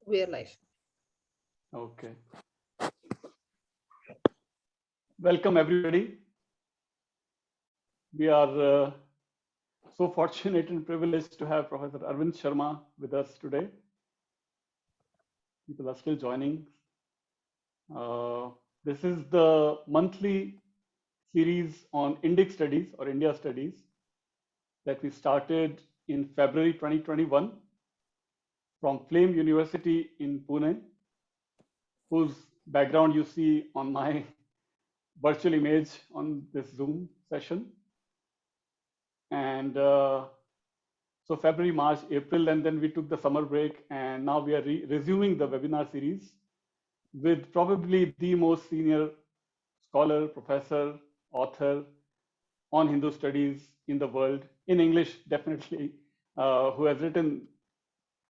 way of life. Okay. Welcome, everybody. We are so fortunate and privileged to have Professor Arvind Sharma with us today. People are still joining. This is the monthly series on Indic studies or India studies that we started in February 2021 from Flame University in Pune, whose background you see on my virtual image on this Zoom session. And so February, March, April, and then we took the summer break, and now we are resuming the webinar series with probably the most senior scholar, professor, author on Hindu studies in the world, in English definitely, who has written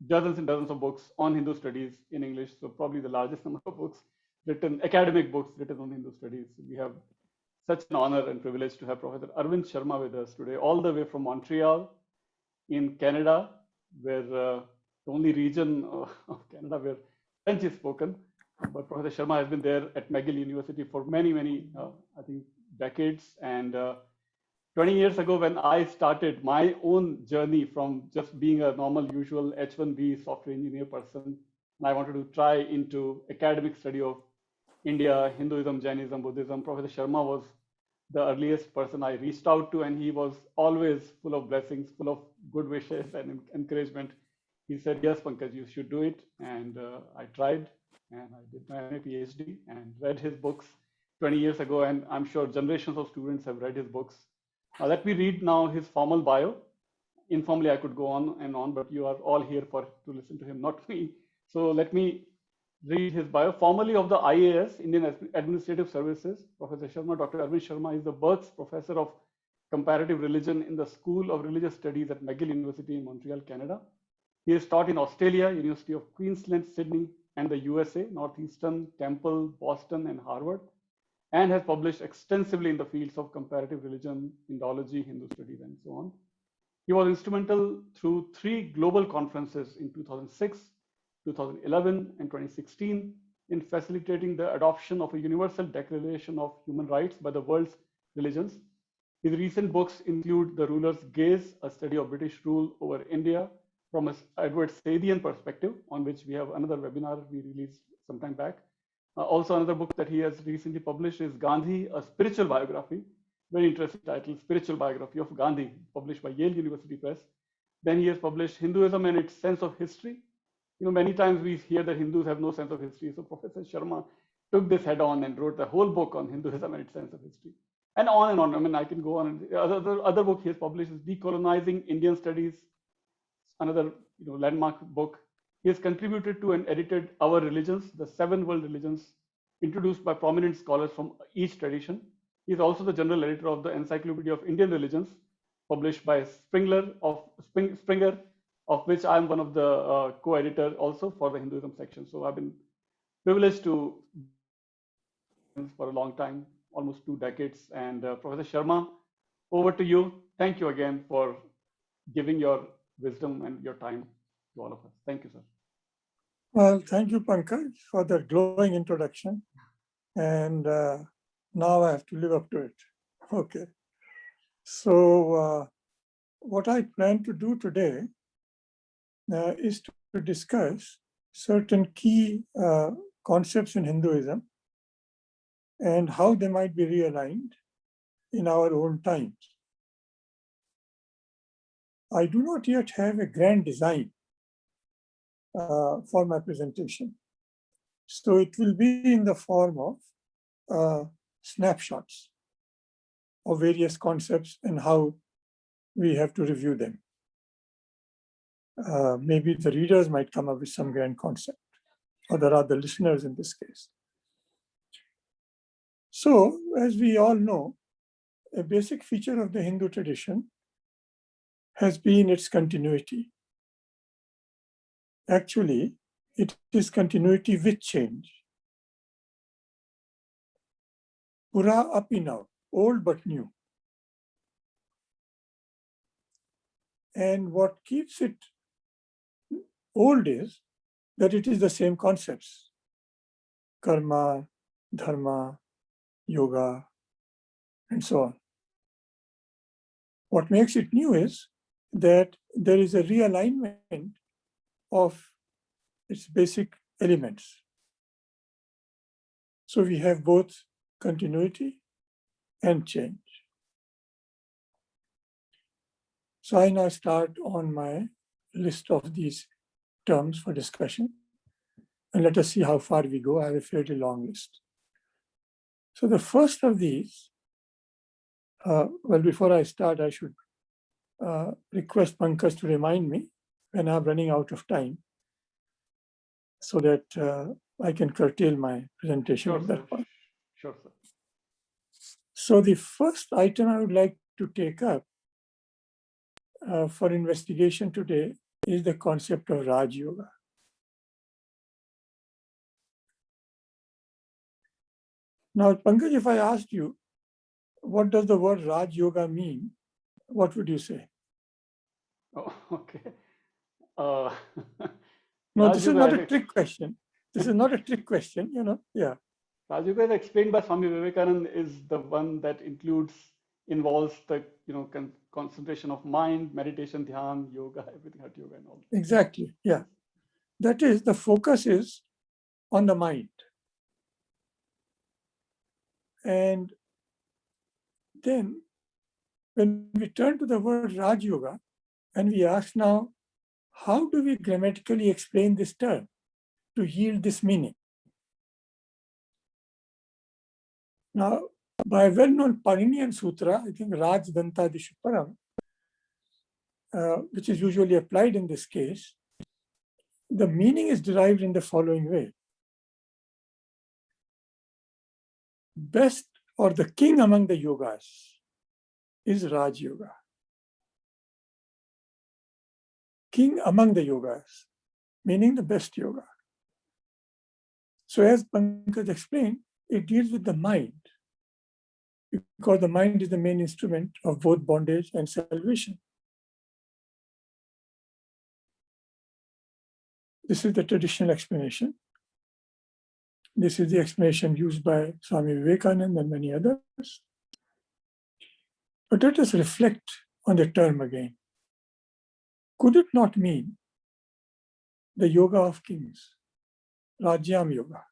dozens and dozens of books on Hindu studies in English. So probably the largest number of books written, academic books written on Hindu studies. We have such an honor and privilege to have Professor Arvind Sharma with us today, all the way from Montreal in Canada, where the only region of Canada where French is spoken. But Professor Sharma has been there at McGill University for many, I think, decades. And 20 years ago, when I started my own journey from just being a normal, usual H1B software engineer person, and I wanted to try into academic study of India, Hinduism, Jainism, Buddhism, Professor Sharma was the earliest person I reached out to, and he was always full of blessings, full of good wishes and encouragement. He said, yes, Pankaj, you should do it. And I tried, and I did my PhD and read his books 20 years ago, and I'm sure generations of students have read his books. Let me read now his formal bio. Informally, I could go on and on, but you are all here to listen to him, not me. So let me read his bio. Formerly of the IAS, Indian Administrative Services, Professor Sharma, Dr. Arvind Sharma is the Birks Professor of Comparative Religion in the School of Religious Studies at McGill University in Montreal, Canada. He is taught in Australia, University of Queensland, Sydney, and the USA, Northeastern, Temple, Boston, and Harvard, and has published extensively in the fields of comparative religion, Indology, Hindu studies, and so on. He was instrumental through 3 global conferences in 2006, 2011, and 2016 in facilitating the adoption of a universal declaration of human rights by the world's religions. His recent books include The Ruler's Gaze, a study of British rule over India from an Edward Saidian perspective, on which we have another webinar we released some time back. Also, another book that he has recently published is Gandhi, a Spiritual Biography. Very interesting title, Spiritual Biography of Gandhi, published by Yale University Press. Then he has published Hinduism and its Sense of History. You know, many times we hear that Hindus have no sense of history. So Professor Sharma took this head on and wrote the whole book on Hinduism and its sense of history. And on and on. I mean, I can go on. The other book he has published is Decolonizing Indian Studies, another landmark book. He has contributed to and edited Our Religions, the 7 world religions, introduced by prominent scholars from each tradition. He is also the general editor of the Encyclopedia of Indian Religions, published by Springer, of which I am one of the co-editors also for the Hinduism section. So I've been privileged to for a long time, almost 2 decades. And Professor Sharma, over to you. Thank you again for giving your wisdom and your time to all of us. Thank you, sir. Well, thank you, Pankaj, for that glowing introduction. And now I have to live up to it. Okay. So what I plan to do today is to discuss certain key concepts in Hinduism and how they might be realigned in our own times. I do not yet have a grand design for my presentation. So it will be in the form of snapshots of various concepts and how we have to review them. Maybe the readers might come up with some grand concept, or there are the listeners in this case. So, as we all know, a basic feature of the Hindu tradition has been its continuity. Actually, it is continuity with change. Pura apinav, old but new. And what keeps it old is that it is the same concepts: karma, dharma, yoga, and so on. What makes it new is that there is a realignment of its basic elements. So we have both continuity and change. So I now start on my list of these terms for discussion. And let us see how far we go. I have a fairly long list. So the first of these, well, before I start, I should request Pankaj to remind me when I'm running out of time so that I can curtail my presentation at that point. Sure, sir. So the first item I would like to take up for investigation today is the concept of Raj Yoga. Now, Pankaj, if I asked you, what does the word Raj Yoga mean? What would you say? Oh, okay. No, Raj this is Yoga not is a trick question. This is not a trick question, Yeah. Raj Yoga is explained by Swami Vivekananda is the one that involves the concentration of mind, meditation, dhyan, yoga, everything, Hatha yoga and all. Exactly. Yeah. That is, the focus is on the mind. And then when we turn to the word Raj Yoga and we ask now, how do we grammatically explain this term to yield this meaning? Now, by a well-known Paninian Sutra, I think Raj Danta Dishuparam, which is usually applied in this case, the meaning is derived in the following way. Best or the king among the yogas is Raj Yoga. King among the yogas, meaning the best yoga. So as Pankaj explained, it deals with the mind, because the mind is the main instrument of both bondage and salvation. This is the traditional explanation. This is the explanation used by Swami Vivekananda and many others. But let us reflect on the term again. Could it not mean the yoga of kings, Rajyam Yoga?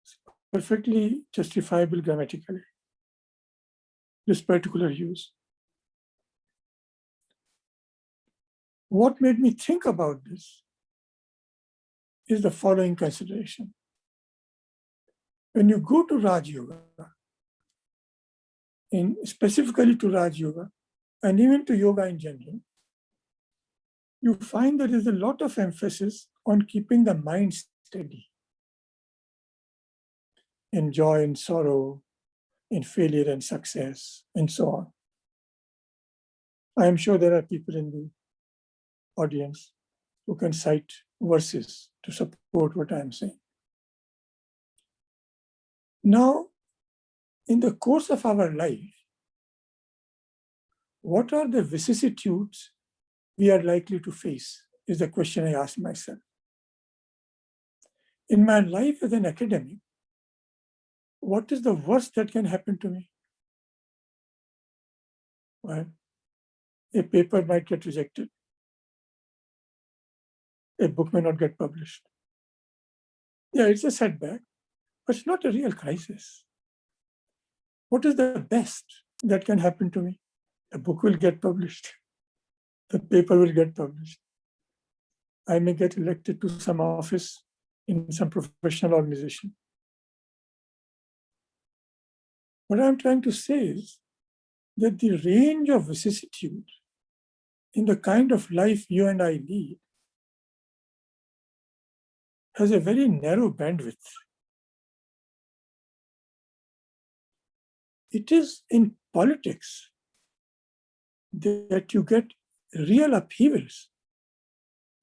It's perfectly justifiable grammatically, this particular use. What made me think about this is the following consideration. When you go to Raj Yoga, specifically to Raj Yoga, and even to yoga in general, you find there is a lot of emphasis on keeping the mind steady in joy and sorrow, in failure and success, and so on. I am sure there are people in the audience who can cite verses to support what I am saying. Now, in the course of our life, what are the vicissitudes we are likely to face is the question I ask myself. In my life as an academic, what is the worst that can happen to me? Well, a paper might get rejected. A book may not get published. Yeah, it's a setback, but it's not a real crisis. What is the best that can happen to me? A book will get published. The paper will get published. I may get elected to some office in some professional organization. What I'm trying to say is that the range of vicissitude in the kind of life you and I lead has a very narrow bandwidth. It is in politics that you get real upheavals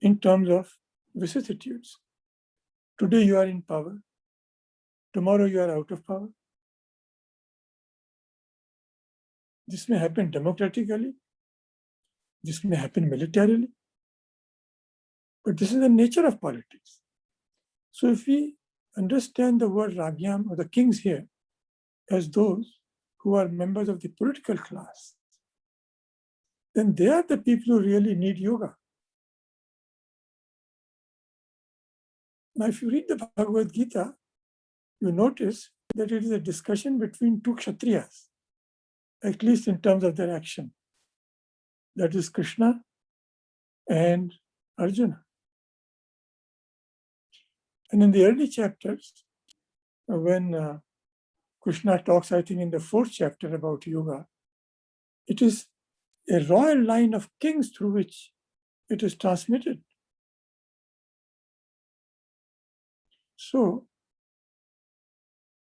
in terms of vicissitudes. Today you are in power. Tomorrow you are out of power. This may happen democratically. This may happen militarily. But this is the nature of politics. So if we understand the word Ragyam or the kings here as those who are members of the political class, then they are the people who really need yoga. Now, if you read the Bhagavad Gita, you notice that it is a discussion between two Kshatriyas, at least in terms of their action. That is Krishna and Arjuna. And in the early chapters, when Krishna talks, I think in the 4th chapter about yoga, it is a royal line of kings through which it is transmitted. So,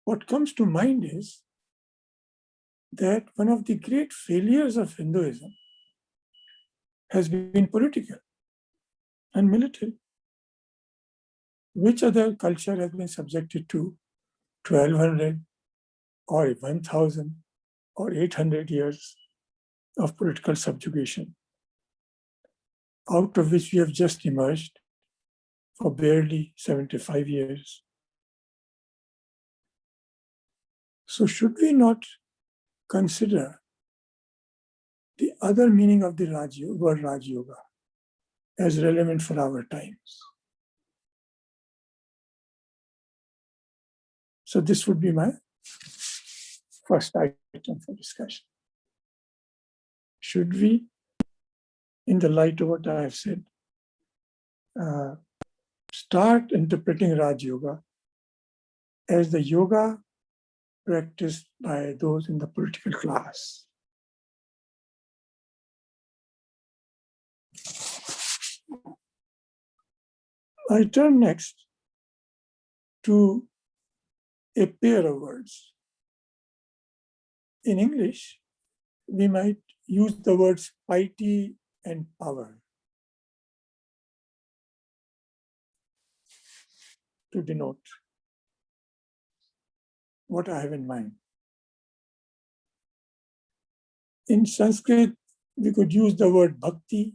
what comes to mind is that one of the great failures of Hinduism has been political and military. Which other culture has been subjected to 1200 or 1000 or 800 years of political subjugation, out of which we have just emerged for barely 75 years? So should we not consider the other meaning of the word Raj Yoga as relevant for our times? So this would be my first item for discussion. Should we, in the light of what I have said, start interpreting Raj Yoga as the yoga practiced by those in the political class? I turn next to a pair of words. In English, we might use the words piety and power to denote what I have in mind. In Sanskrit, we could use the word bhakti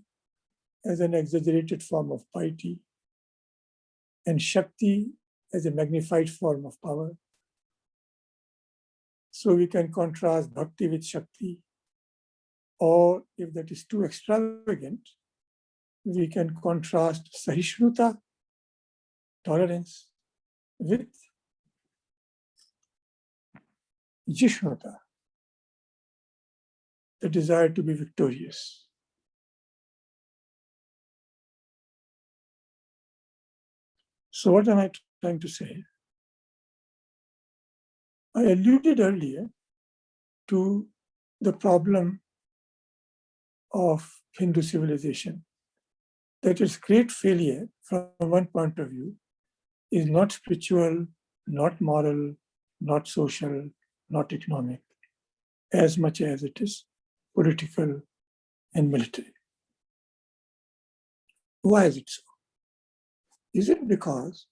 as an exaggerated form of piety, and Shakti as a magnified form of power. So we can contrast bhakti with Shakti, or if that is too extravagant, we can contrast Sahishnuta, tolerance, with Jishnuta, the desire to be victorious. So what am I trying to say? I alluded earlier to the problem of Hindu civilization, that its great failure from one point of view is not spiritual, not moral, not social, not economic, as much as it is political and military. Why is it so? Is it because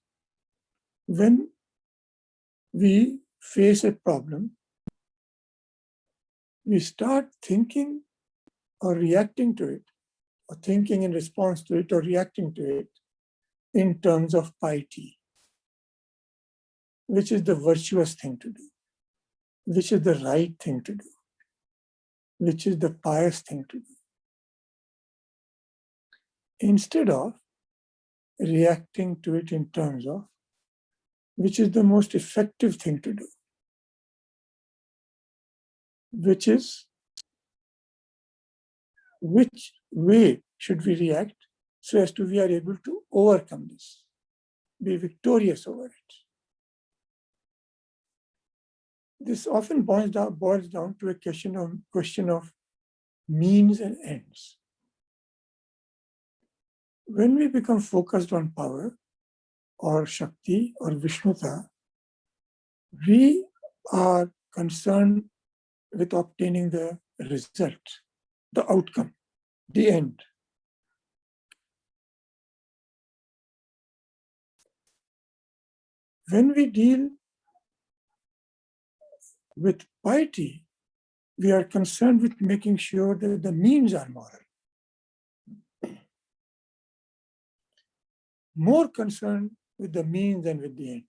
when we face a problem, we start thinking or reacting to it, or thinking in response to it or reacting to it in terms of piety, which is the virtuous thing to do, which is the right thing to do, which is the pious thing to do, instead of reacting to it in terms of which is the most effective thing to do, which is which way should we react so as to we are able to overcome this, be victorious over it. This often boils down to a question of means and ends. When we become focused on power or Shakti or Vishnuta, we are concerned with obtaining the result, the outcome, the end. When we deal with piety, we are concerned with making sure that the means are moral. more concerned with the means than with the end.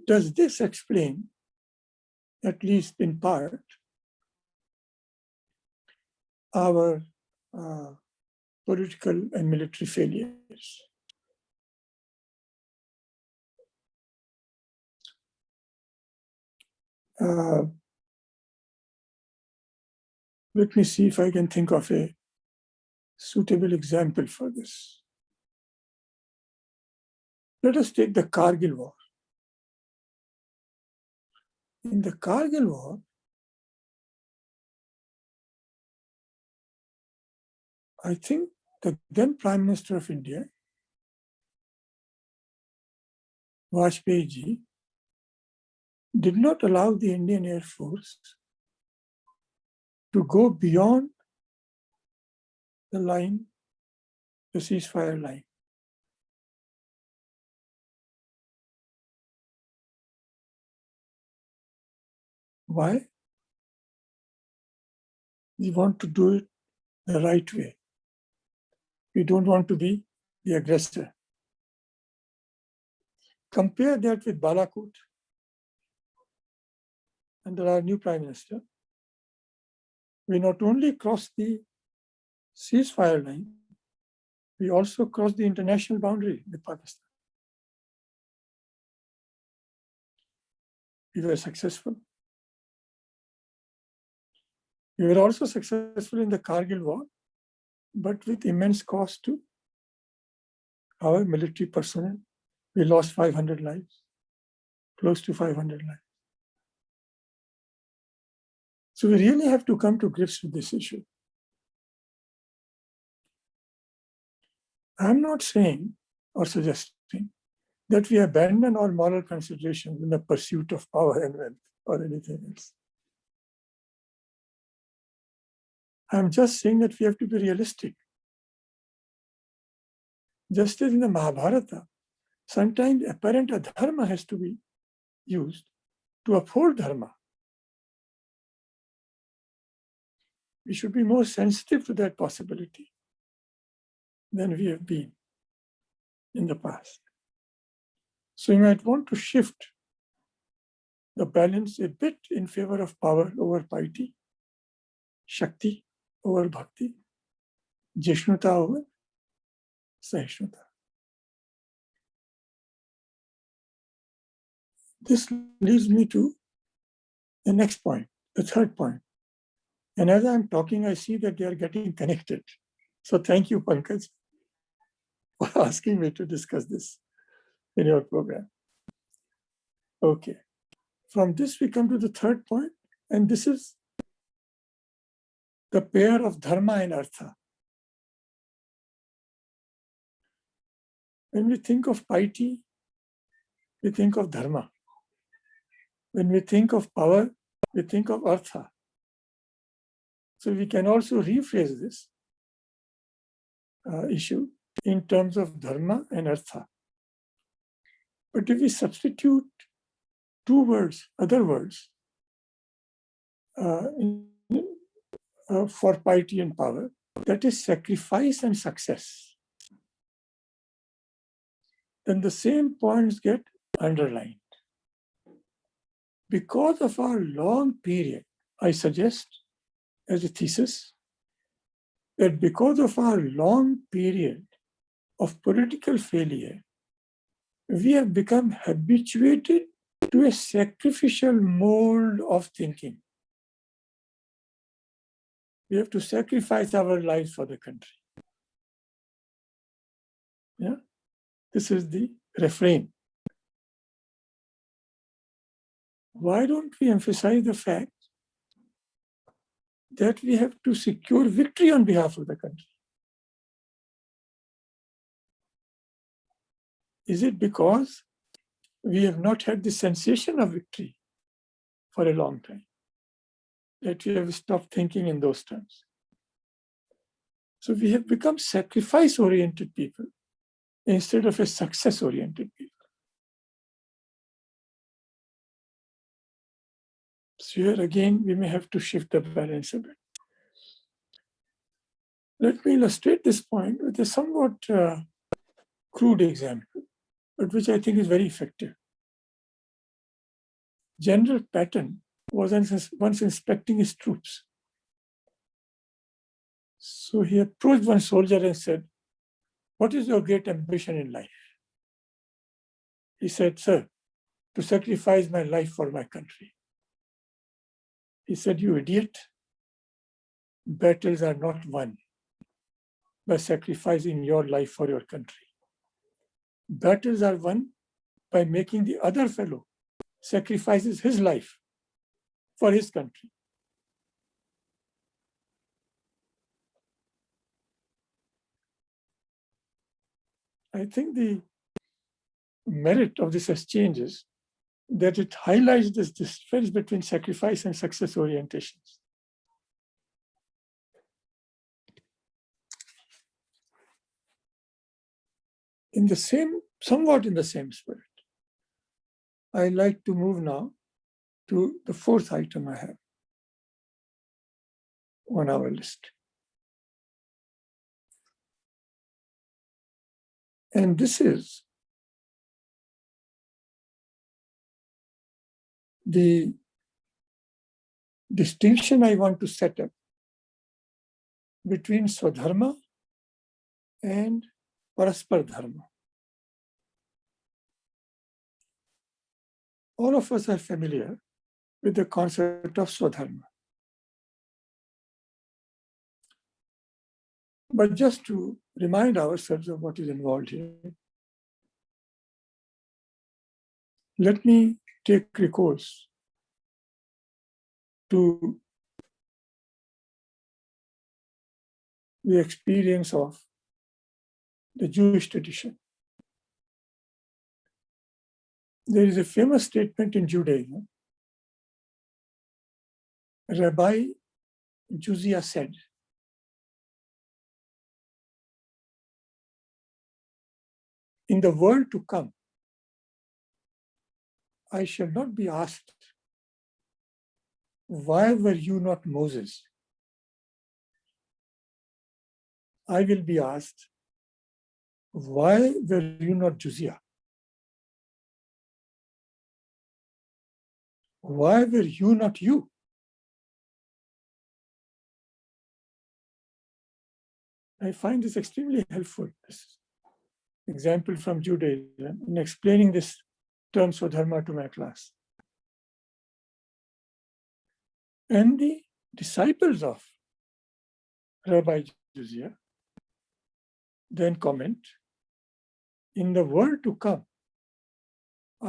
Does this explain, at least in part, our political and military failures? Let me see if I can think of a suitable example for this. Let us take the Kargil War. In the Kargil War, I think the then Prime Minister of India, Vajpayee ji, did not allow the Indian Air Force to go beyond the line, the ceasefire line. Why? We want to do it the right way. We don't want to be the aggressor. Compare that with Balakot under our new Prime Minister. We not only crossed the ceasefire line, we also crossed the international boundary with Pakistan. We were successful. We were also successful in the Kargil War, but with immense cost to our military personnel. We lost 500 lives, close to 500 lives. So we really have to come to grips with this issue. I'm not saying or suggesting that we abandon our moral considerations in the pursuit of power and wealth or anything else. I'm just saying that we have to be realistic. Just as in the Mahabharata, sometimes apparent adharma has to be used to uphold dharma. We should be more sensitive to that possibility than we have been in the past. So you might want to shift the balance a bit in favor of power over piety, Shakti over Bhakti, Jishnuta over Sahishnata. This leads me to the next point, the third point. And as I'm talking, I see that they are getting connected. So thank you, Pankaj, for asking me to discuss this in your program. Okay. From this, we come to the third point, and this is the pair of dharma and artha. When we think of piety, we think of dharma. When we think of power, we think of artha. So we can also rephrase this issue in terms of dharma and artha. But if we substitute two words, other words, for piety and power, that is sacrifice and success, then the same points get underlined. Because of our long period, I suggest as a thesis that because of our long period of political failure, we have become habituated to a sacrificial mold of thinking. We have to sacrifice our lives for the country. Yeah, this is the refrain. Why don't we emphasize the fact that we have to secure victory on behalf of the country? Is it because we have not had the sensation of victory for a long time that we have stopped thinking in those terms? So we have become sacrifice-oriented people instead of a success-oriented people. So here again, we may have to shift the balance a bit. Let me illustrate this point with a somewhat crude example, but which I think is very effective. General Patton was once inspecting his troops. So he approached one soldier and said, "What is your great ambition in life?" He said, "Sir, to sacrifice my life for my country." He said, "You idiot. Battles are not won by sacrificing your life for your country. Battles are won by making the other fellow sacrifices his life for his country." I think the merit of this exchange is that it highlights this difference between sacrifice and success orientations. Somewhat in the same spirit, I like to move now to the fourth item I have on our list. And this is the distinction I want to set up between Swadharma and Paraspar Dharma. All of us are familiar with the concept of Swadharma. But just to remind ourselves of what is involved here, let me take recourse to the experience of the Jewish tradition. There is a famous statement in Judaism. Rabbi Juzia said, "In the world to come, I shall not be asked, 'Why were you not Moses?' I will be asked, 'Why were you not Juzia? Why were you not you?'" I find this extremely helpful, this example from Judaism, in explaining this term Swadharma to my class. And the disciples of Rabbi Juzia then comment, "In the world to come,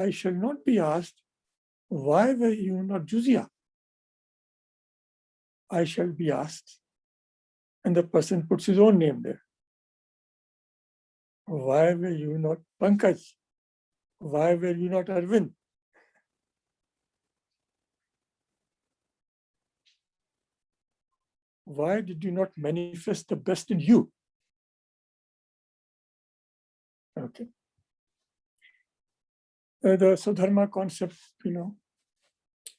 I shall not be asked, 'Why were you not Juzia?' I shall be asked," and the person puts his own name there, "Why were you not Pankaj? Why were you not Arvind?" Why did you not manifest the best in you? Okay. The Swadharma concept,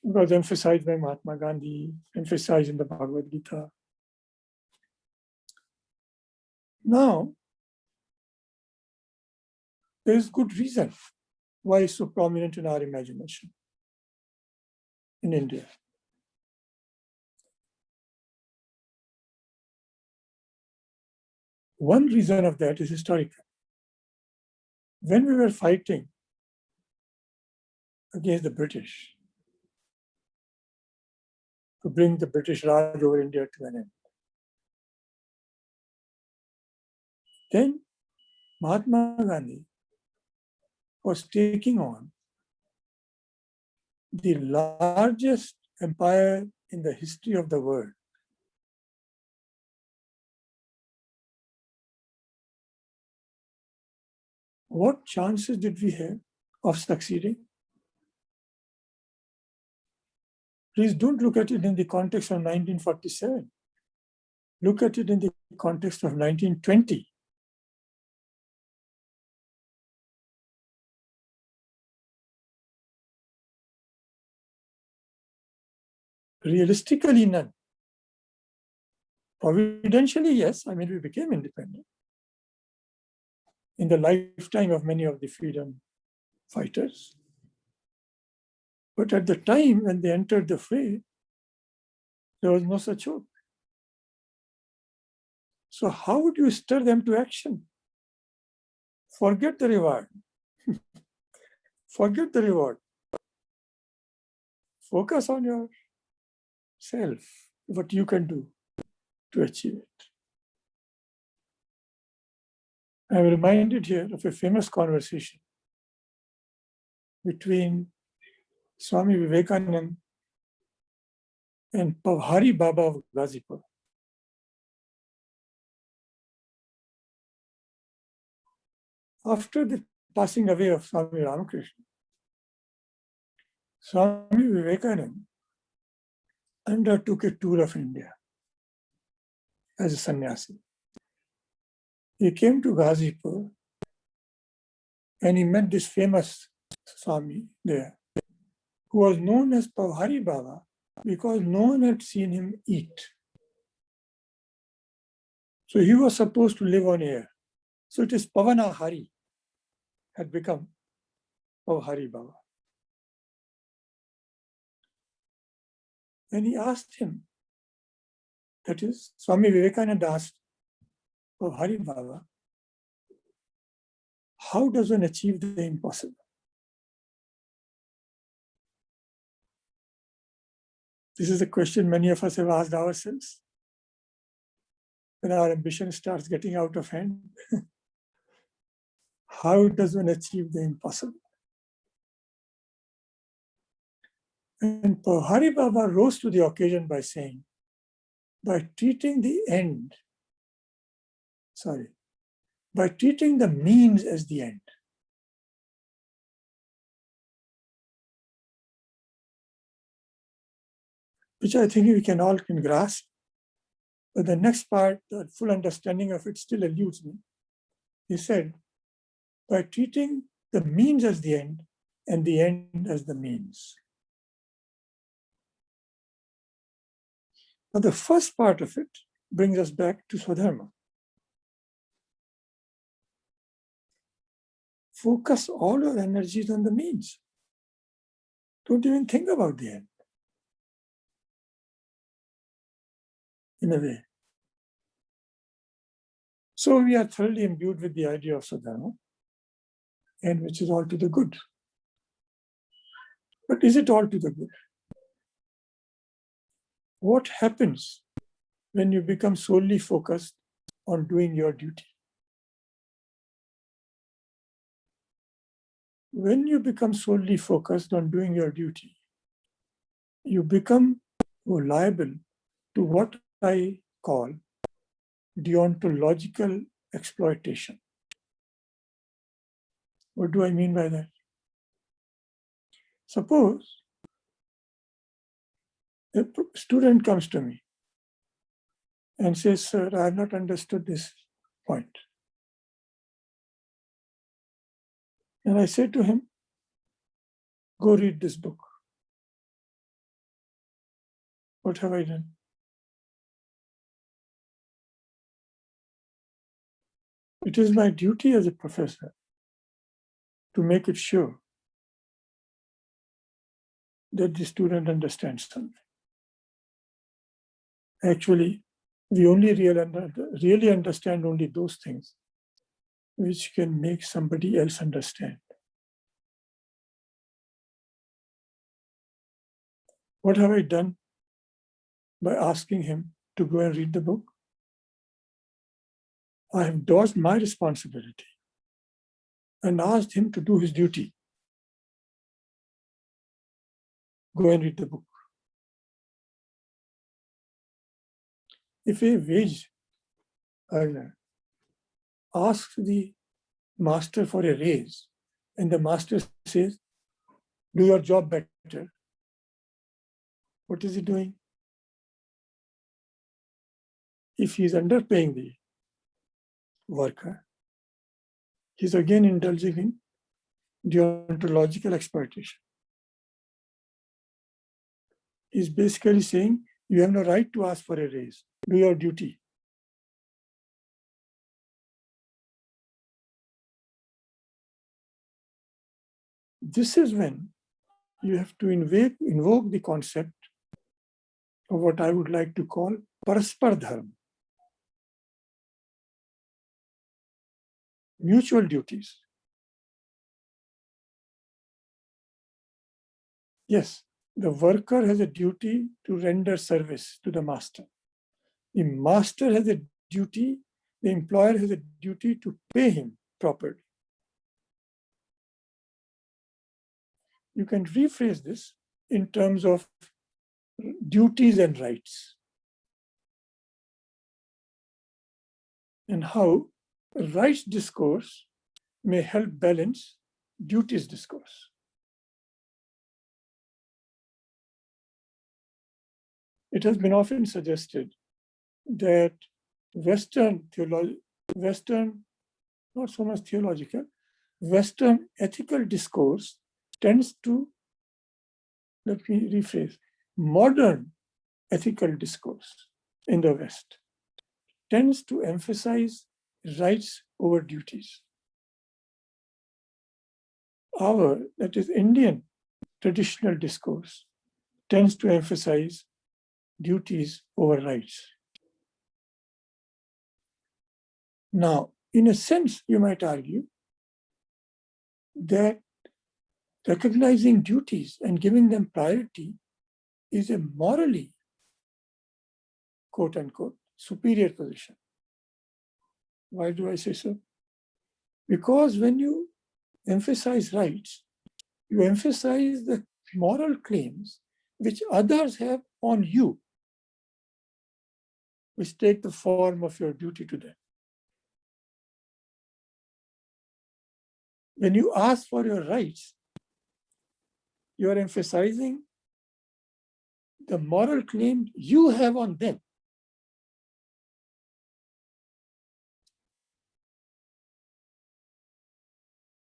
was emphasized by Mahatma Gandhi, emphasized in the Bhagavad Gita. Now, there is good reason why it's so prominent in our imagination in India. One reason of that is historical. When we were fighting against the British to bring the British Raj over India to an end, then Mahatma Gandhi was taking on the largest empire in the history of the world. What chances did we have of succeeding? Please don't look at it in the context of 1947. Look at it in the context of 1920. Realistically, none. Providentially, yes. I mean, we became independent in the lifetime of many of the freedom fighters. But at the time when they entered the fray, there was no such hope. So how would you stir them to action? Forget the reward. Forget the reward. Focus on yourself, what you can do to achieve it. I'm reminded here of a famous conversation between Swami Vivekananda and Pavhari Baba of Ghazipur. After the passing away of Swami Ramakrishna, Swami Vivekananda undertook a tour of India as a sannyasi. He came to Ghazipur and he met this famous Swami there, who was known as Pavhari Baba because no one had seen him eat. So he was supposed to live on air. So it is Pavana Hari had become Pavhari Baba. And he asked him, that is, Swami Vivekananda asked Pavhari Baba, how does one achieve the impossible? This is a question many of us have asked ourselves when our ambition starts getting out of hand. How does one achieve the impossible? And Pavhari Baba rose to the occasion by saying, by treating the means as the end. Which I think we can all grasp. But the next part, the full understanding of it still eludes me. He said, by treating the means as the end and the end as the means. Now, the first part of it brings us back to Swadharma. Focus all your energies on the means. Don't even think about the end. In a way. So we are thoroughly imbued with the idea of Swadharma, and which is all to the good. But is it all to the good? What happens when you become solely focused on doing your duty? When you become solely focused on doing your duty, you become liable to what I call deontological exploitation. What do I mean by that? Suppose a student comes to me and says, sir, I have not understood this point. And I say to him, go read this book. What have I done? It is my duty as a professor to make it sure that the student understands something. Actually, we only really understand only those things which can make somebody else understand. What have I done by asking him to go and read the book? I have dodged my responsibility and asked him to do his duty. Go and read the book. If a wage earner asks the master for a raise and the master says, do your job better, what is he doing? If he is underpaying the worker, he's again indulging in deontological exploitation. He's basically saying, you have no right to ask for a raise. do your duty. This is when you have to invoke the concept of what I would like to call Paraspar Dharma, mutual duties. Yes, the worker has a duty to render service to the master. The master has a duty, the employer has a duty to pay him properly. You can rephrase this in terms of duties and rights, and how rights discourse may help balance duties discourse. It has been often suggested that Western, not so much theological, Western ethical discourse tends to, let me rephrase, modern ethical discourse in the West tends to emphasize rights over duties. Our, that is Indian traditional discourse, tends to emphasize duties over rights. Now, in a sense, you might argue that recognizing duties and giving them priority is a morally, quote unquote, superior position. Why do I say so? Because when you emphasize rights, you emphasize the moral claims which others have on you, which take the form of your duty to them. When you ask for your rights, you are emphasizing the moral claim you have on them.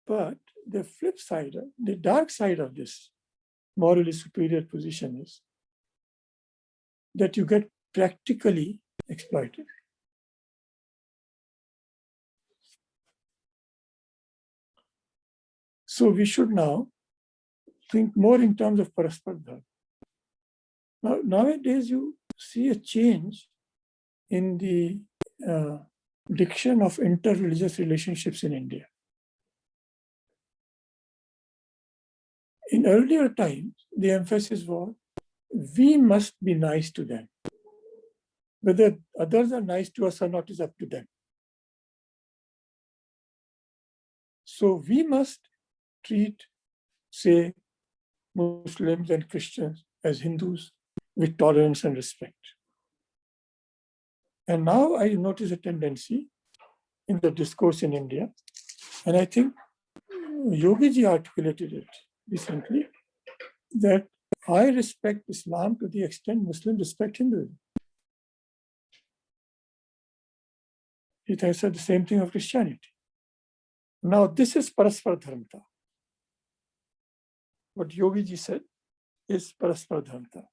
But the flip side, the dark side of this morally superior position is that you get practically exploited. So we should now think more in terms of Paraspar Dharma. Now, nowadays, you see a change in the diction of inter-religious relationships in India. In earlier times, the emphasis was, we must be nice to them. Whether others are nice to us or not is up to them. So we must treat, say, Muslims and Christians as Hindus with tolerance and respect. And now I notice a tendency in the discourse in India, and I think Yogiji articulated it recently, that I respect Islam to the extent Muslims respect Hinduism. He said the same thing of Christianity. Now this is Paraspar Dharmata. What Yogiji said is Paraspar Dharmata.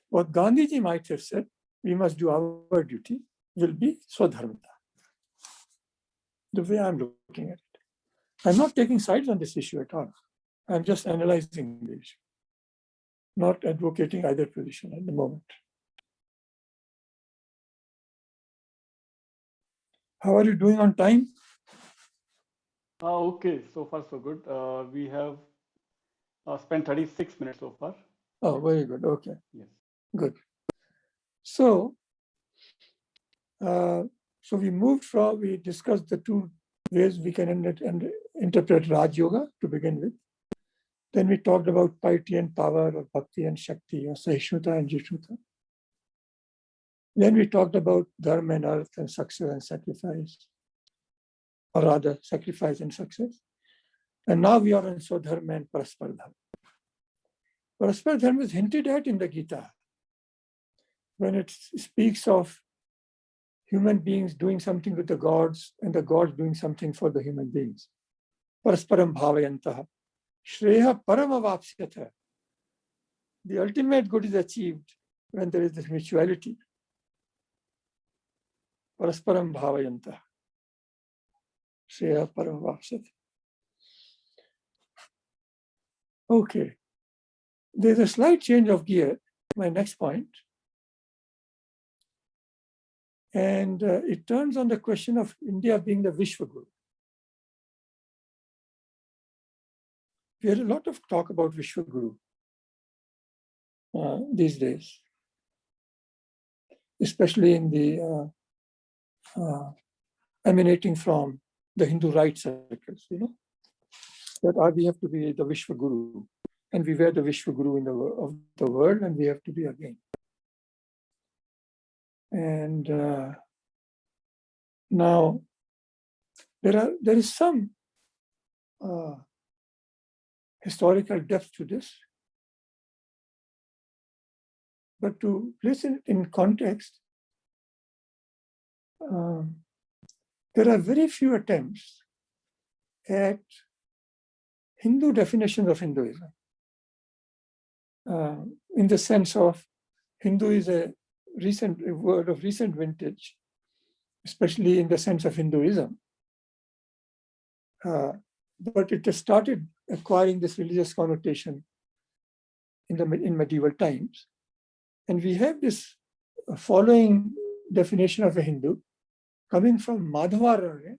What Gandhiji might have said, we must do our duty, will be Swadharmata. The way I'm looking at it. I'm not taking sides on this issue at all. I'm just analyzing the issue, not advocating either position at the moment. How are you doing on time? Okay, so far so good. We have spent 36 minutes so far. Oh, very good. Okay. Yes. Good. So we discussed the two ways we can interpret Raj Yoga to begin with. Then we talked about piety and power, or bhakti and shakti, or sahishnutta and jishnuta. Then we talked about dharma and earth and success and sacrifice, or rather sacrifice and success. And now we are on Swadharma and Paraspar Dharma. Paraspar Dharma is hinted at in the Gita when it speaks of human beings doing something with the gods and the gods doing something for the human beings. Parasparam bhavayantaha. Shreya paramavapsyatha. The ultimate good is achieved when there is this mutuality. Parasparam bhavayanta. Shreya paramavapsati. Okay. There's a slight change of gear, my next point. And it turns on the question of India being the Vishwaguru. We had a lot of talk about Vishwaguru these days, especially in the emanating from the Hindu right circles, that we have to be the Vishwaguru, and we were the Vishwaguru of the world, and we have to be again. And now there is some historical depth to this, but to place it in context, there are very few attempts at Hindu definitions of Hinduism, in the sense of Hindu is a word of recent vintage, especially in the sense of Hinduism. But it has started acquiring this religious connotation in medieval times. And we have this following definition of a Hindu coming from Madhvacharya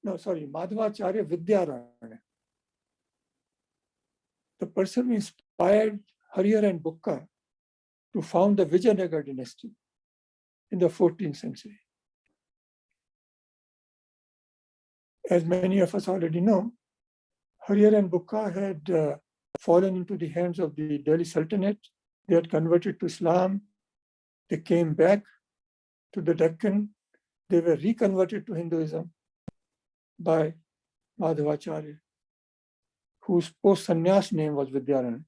Vidyaranya, the person who inspired Hariharan and Bukka to found the Vijayanagar dynasty in the 14th century. As many of us already know, Hariharan and Bukka had fallen into the hands of the Delhi Sultanate. They had converted to Islam. They came back to the Deccan. They were reconverted to Hinduism by Madhvacharya, whose post-sannyas name was Vidyaranya.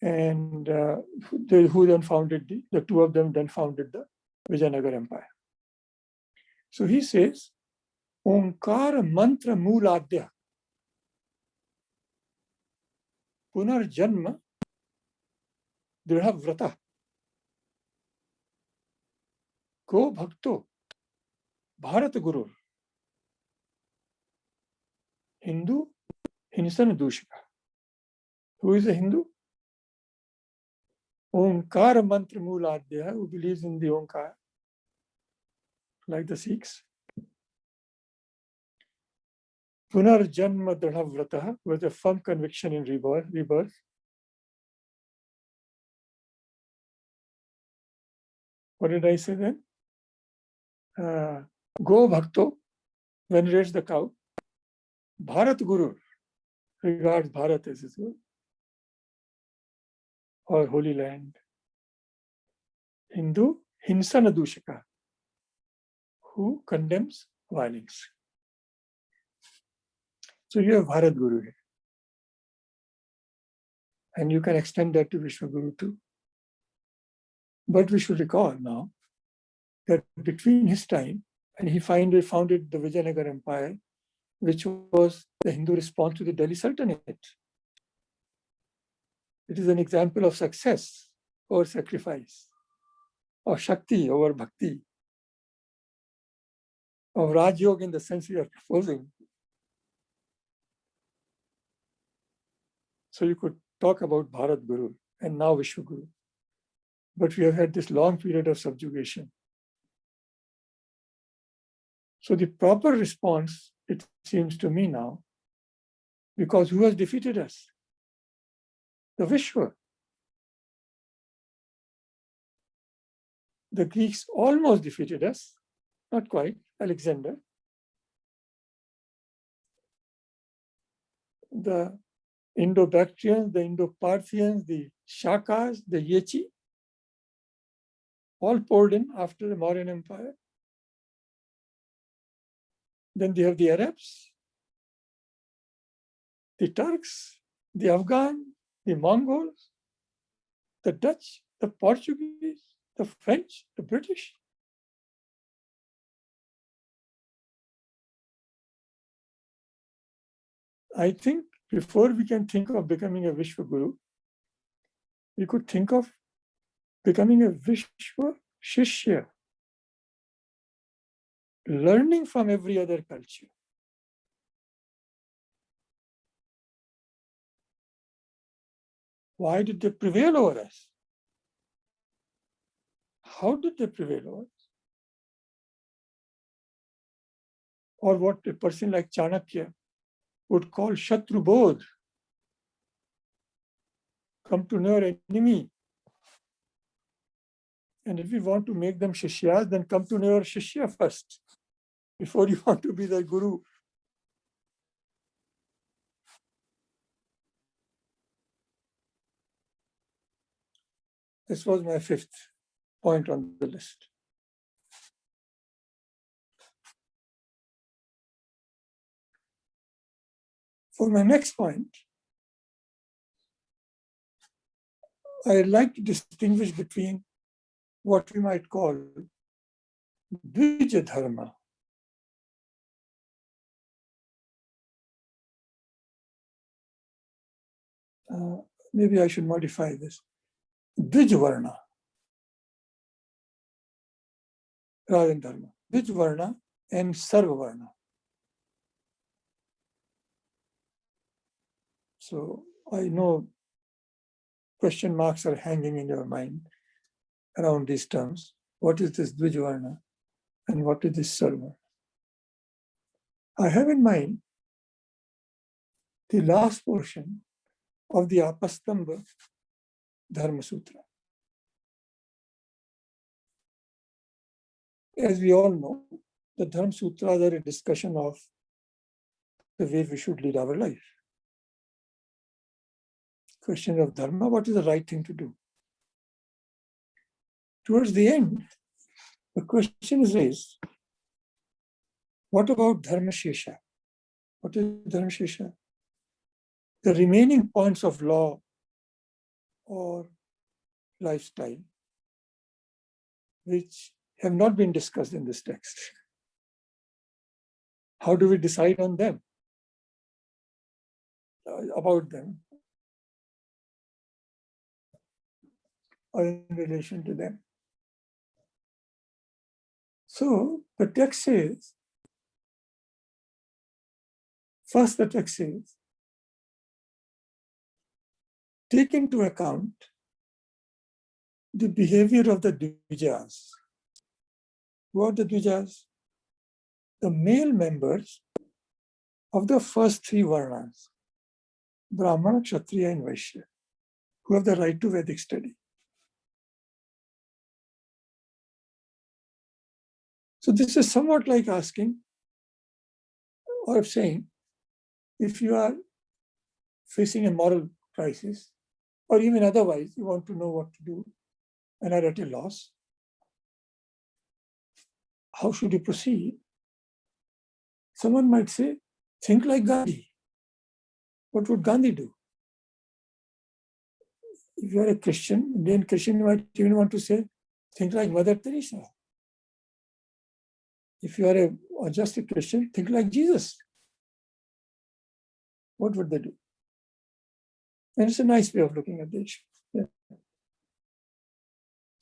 And who then founded, the two of them then founded the Vijayanagar Empire. So he says, Omkar mantra mooladya punar janma dridha vrata ko bhakto bharat guru Hindu hinsan dushika. Who is a Hindu? Omkar mantra mooladya, who believes in the Omkar, like the Sikhs. Punar janma dridha vrata, with a firm conviction in rebirth. What did I say then? Go bhakto, venerates the cow. Bharat Guru, regards Bharat as his guru, or Holy Land. Hindu hinsana dushika, who condemns violence. So you have Bharat Guru here. And you can extend that to Vishwaguru too. But we should recall now that between his time and he founded the Vijayanagar Empire, which was the Hindu response to the Delhi Sultanate. It is an example of success over sacrifice, of Shakti over Bhakti, of Raj Yoga in the sense we are proposing. So you could talk about Bharat Guru and now Vishwaguru. But we have had this long period of subjugation. So the proper response, it seems to me now, because who has defeated us? The Vishwa. The Greeks almost defeated us, not quite, Alexander. The Indo-Bactrians, the Indo-Parthians, the Shakas, the Yechi, all poured in after the Mauryan Empire. Then they have the Arabs, the Turks, the Afghans, the Mongols, the Dutch, the Portuguese, the French, the British. I think before we can think of becoming a Vishwaguru, we could think of becoming a Vishwa Shishya, learning from every other culture. Why did they prevail over us? How did they prevail over us? Or what a person like Chanakya would call Shatru Bodh. Come to know your enemy. And if you want to make them Shishyas, then come to know your Shishya first, before you want to be their Guru. This was my fifth point on the list. For my next point, I'd like to distinguish between what we might call Dvija Dharma. Maybe I should modify this. Dvijvarna rather than Dharma. Dvijvarna and Sarvavarna. So I know question marks are hanging in your mind around these terms. What is this Dvijvarna and what is this Sarva? I have in mind the last portion of the Apastamba Dharma Sutra. As we all know, the Dharma Sutras are a discussion of the way we should lead our life. Question of Dharma, what is the right thing to do? Towards the end, the question is raised, what about Dharma Shesha? What is Dharma Shesha? The remaining points of law or lifestyle which have not been discussed in this text. How do we decide on them? About them? Or in relation to them? So the text says, first the text says, take into account the behavior of the Dvijas. Who are the Dvijas? The male members of the first three Varnas, Brahmana, Kshatriya, and Vaishya, who have the right to Vedic study. So this is somewhat like asking or saying, if you are facing a moral crisis, or even otherwise, you want to know what to do and are at a loss, how should you proceed? Someone might say, think like Gandhi. What would Gandhi do? If you are a Christian, Indian Christian, you might even want to say, think like Mother Teresa. If you are just a Christian, think like Jesus. What would they do? And it's a nice way of looking at the issue. Yeah.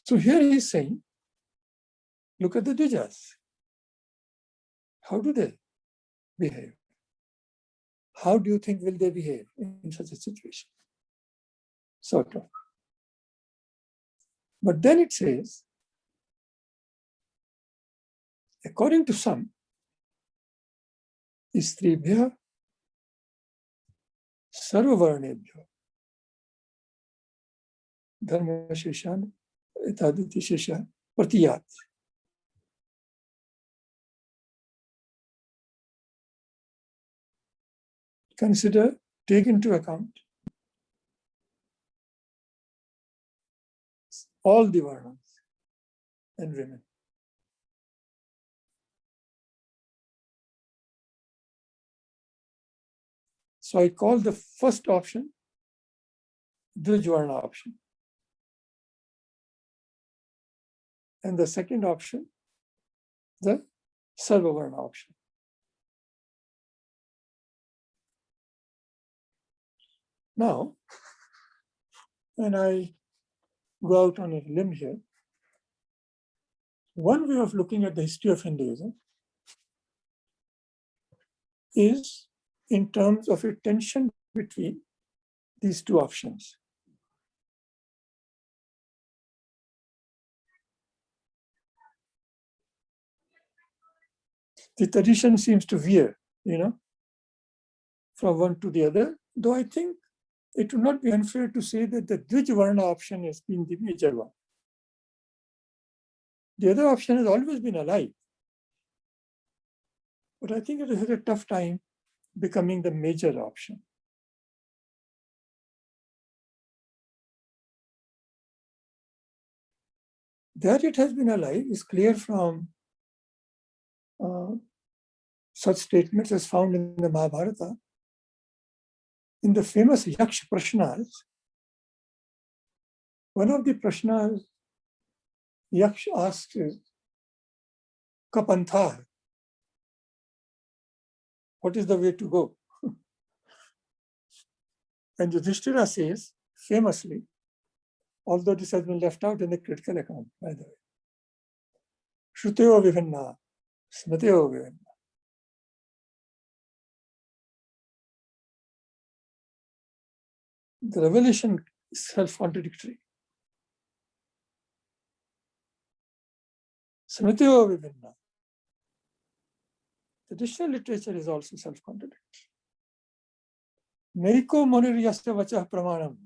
So here he is saying, look at the Dvijas. How do they behave? How do you think will they behave in such a situation? Sort of. But then it says, according to some, Istribhya Sarvavarnebhya Dharma Sheshan Etaditi Sheshan Pratiyat. Consider, take into account all the Varnas and women. So I call the first option Dvijvarna option. And the second option, the Sarvavarna option. Now, when I go out on a limb here, one way of looking at the history of Hinduism is in terms of a tension between these two options. The tradition seems to veer, from one to the other, though I think it would not be unfair to say that the Trivarna option has been the major one. The other option has always been alive, but I think it has had a tough time becoming the major option. That it has been alive is clear from such statements as found in the Mahabharata. In the famous Yaksh Prashnas, one of the Prashnas Yaksh asks is, Kapantha, what is the way to go? And Yudhishthira says, famously, although this has been left out in the critical account, by the way, Shruteo Vivinna, Smateo Vivinna. The revelation is self-contradictory. Smateo Vivinna. Traditional literature is also self-contradictory. Neiko Moniriyasya Vachah Pramanam.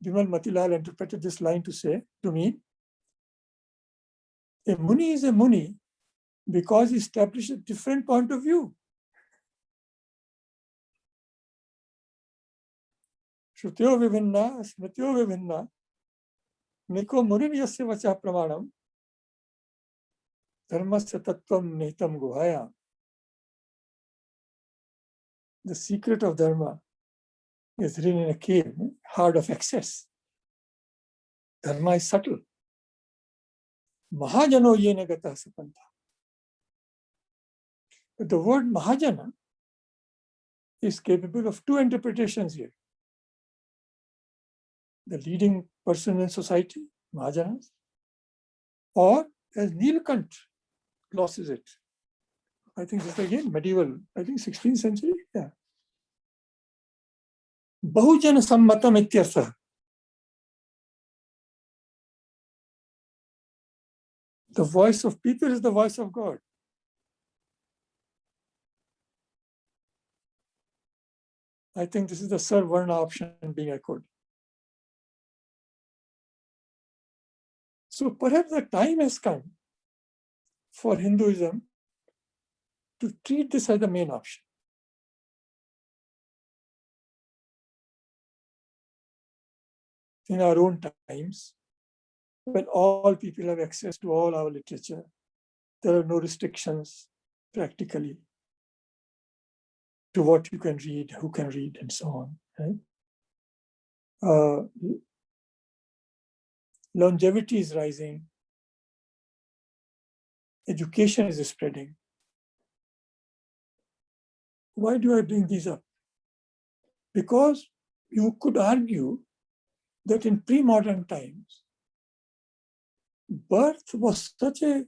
Bimal Matilal interpreted this line to mean, a Muni is a Muni because he established a different point of view. Shrutyo Vivinna, Smatyo Vivinna, Neiko Moniriyasya Vachah Pramanam, Dharmasya Tattvam Nihitam Guhaya. The secret of Dharma is hidden in a cave, hard of access. Dharma is subtle. Mahajano yena gata sapanta. But the word Mahajana is capable of two interpretations here. The leading person in society, Mahajanas, or as Nilkant glosses it. I think this is again medieval, I think 16th century, yeah. Bahujan sammatam ityartha. The voice of people is the voice of God. I think this is the Sarvarna option being echoed. So perhaps the time has come for Hinduism to treat this as the main option. In our own times, when all people have access to all our literature, there are no restrictions practically to what you can read, who can read, and so on. Right? Longevity is rising. Education is spreading. Why do I bring these up? Because you could argue that in pre-modern times, birth was such a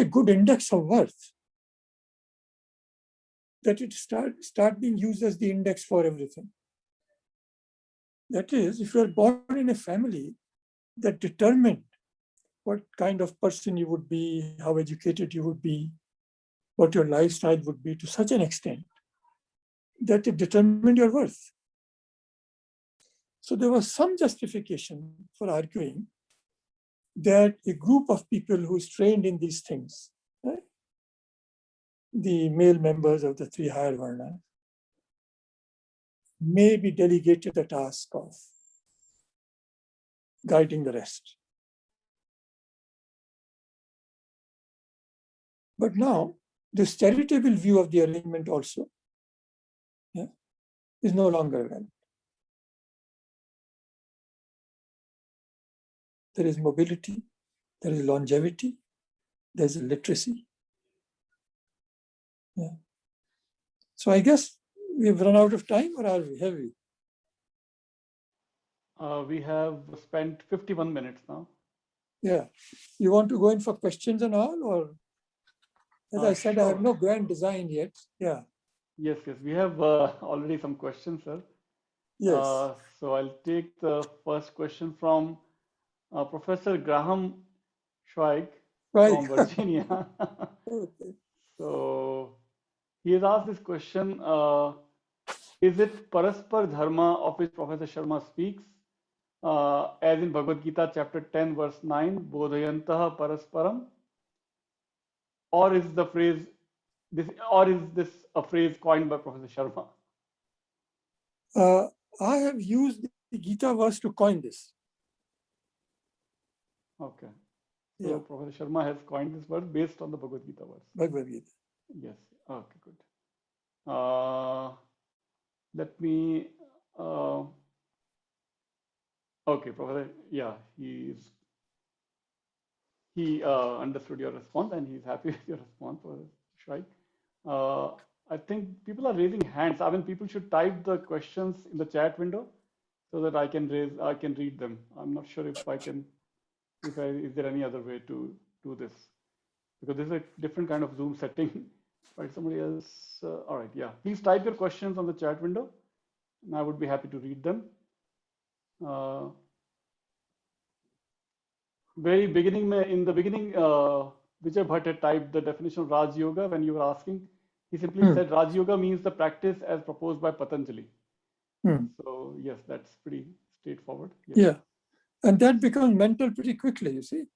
good index of worth that it start being used as the index for everything. That is, if you are born in a family that determined what kind of person you would be, how educated you would be, what your lifestyle would be to such an extent that it determined your worth. So there was some justification for arguing that a group of people who is trained in these things, right, the male members of the three higher Varnas, may be delegated the task of guiding the rest. But now, this charitable view of the arrangement also is no longer valid. There is mobility, there is longevity, there is literacy. Yeah. So I guess we've run out of time, or have we? We have spent 51 minutes now. Yeah. You want to go in for questions and all, or as I said, I have Sure. no grand design yet. Yeah. Yes, yes. We have already some questions, sir. Yes. So I'll take the first question from Professor Graham Schweig Right. from Virginia. Okay. So he has asked this question, is it Paraspar Dharma of which Professor Sharma speaks, as in Bhagavad Gita chapter 10 verse 9, Bodhayantaha Parasparam, or is the phrase this, or is this a phrase coined by Professor Sharma? I have used the Gita verse to coin this. Okay. So Yeah. Professor Sharma has coined this word based on the Bhagavad Gita verse. Bhagavad Gita. Yes. Okay, good. Let me. Uh, okay, Professor. Yeah, he understood your response and he's happy with your response, Professor Shrai. I think people are raising hands. I mean, people should type the questions in the chat window so that I can read them. I'm not sure if I can, is there any other way to do this? Because this is a different kind of Zoom setting. Right, somebody else. All right, yeah. Please type your questions on the chat window, and I would be happy to read them. Very beginning, in the beginning, Vijay Bhatt had typed the definition of Raj Yoga when you were asking. He simply said Raj Yoga means the practice as proposed by Patanjali. So yes, that's pretty straightforward. Yes. Yeah. And that becomes mental pretty quickly, you see.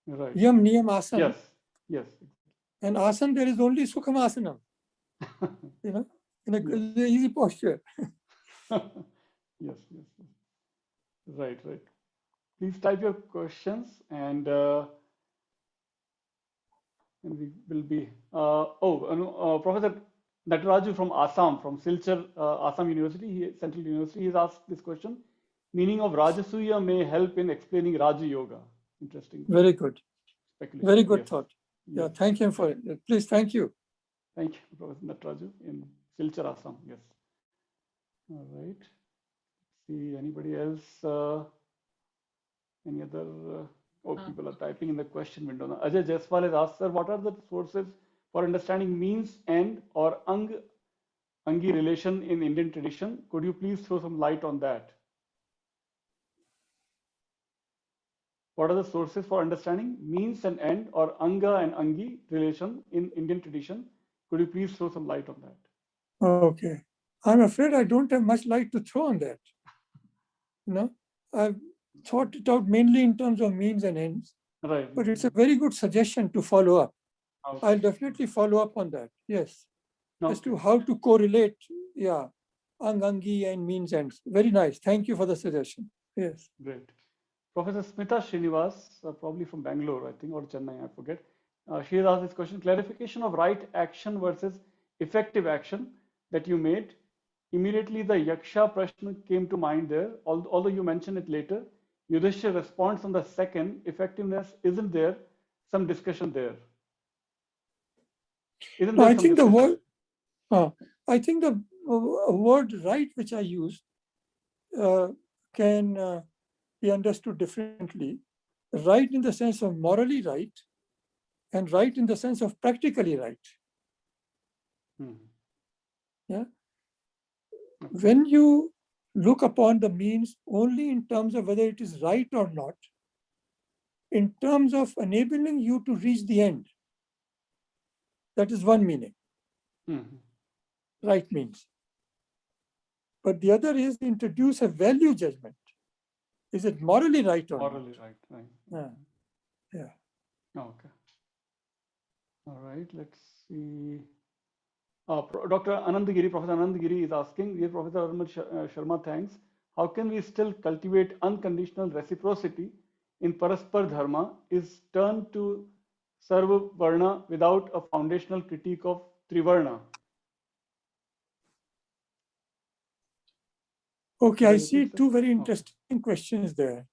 Right. Yam, niyam, asan. Yes. Yes. And asan, there is only Sukhamasanam, you know, in a easy posture. Yes. Yes. Yes. Right. Right. Please type your questions and we will be. Professor Nataraju from Assam, from Silchar, Assam University, Central University, he's asked this question. Meaning of Rajasuya may help in explaining Raja Yoga. Interesting. Very good. Speculation. Very good Yes. thought. Yes. Yeah, thank him for it. Please, thank you. Thank you, Professor Nataraju, in Silchar, Assam. Yes. All right. See anybody else? Any other? People are typing in the question window now. Ajay Jaiswal has asked, sir, what are the sources for understanding means, end, or Angi relation in Indian tradition? Could you please throw some light on that? What are the sources for understanding means and end, or Anga and Angi relation in Indian tradition? Could you please throw some light on that? Okay. I'm afraid I don't have much light to throw on that. No, I've thought it out mainly in terms of means and ends. Right. But it's a very good suggestion to follow up. Okay. I'll definitely follow up on that. Yes. Okay. As to how to correlate, Angangi and means ends. Very nice. Thank you for the suggestion. Yes. Great. Professor Smita Srinivas, probably from Bangalore, I think, or Chennai, I forget. She has asked this question: clarification of right action versus effective action that you made. Immediately, the Yaksha Prashna came to mind there, although you mentioned it later. Yudhishthira responds on the second, effectiveness isn't there, some discussion there. Isn't there I some think the discussion? word, I think the word right, which I used, can be understood differently. Right in the sense of morally right, and right in the sense of practically right. Yeah. When you look upon the means only in terms of whether it is right or not, in terms of enabling you to reach the end, that is one meaning. Right means. But the other is to introduce a value judgment. Is it morally right or morally not? Right. Yeah. Okay. All right. Let's see. Dr. Anandagiri, Professor Anandagiri is asking, dear Professor Arvind Sharma, thanks. How can we still cultivate unconditional reciprocity in Paraspar Dharma is turned to Sarva Varna without a foundational critique of Trivarna? Okay, I see two very interesting questions there.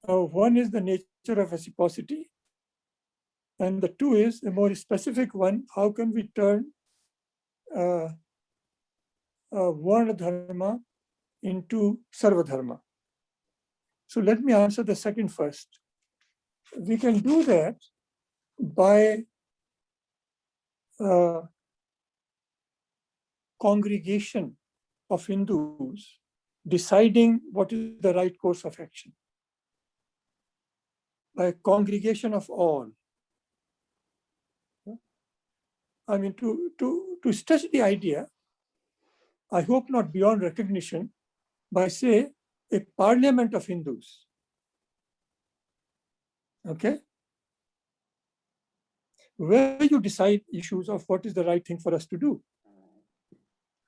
One is the nature of reciprocity. And the two is a more specific one. How can we turn Varna Dharma into Sarva Dharma? So let me answer the second first. we can do that by congregation of Hindus deciding what is the right course of action. By congregation of all. I mean, to stretch the idea, I hope not beyond recognition, by say a parliament of Hindus. Okay? Where you decide issues of what is the right thing for us to do,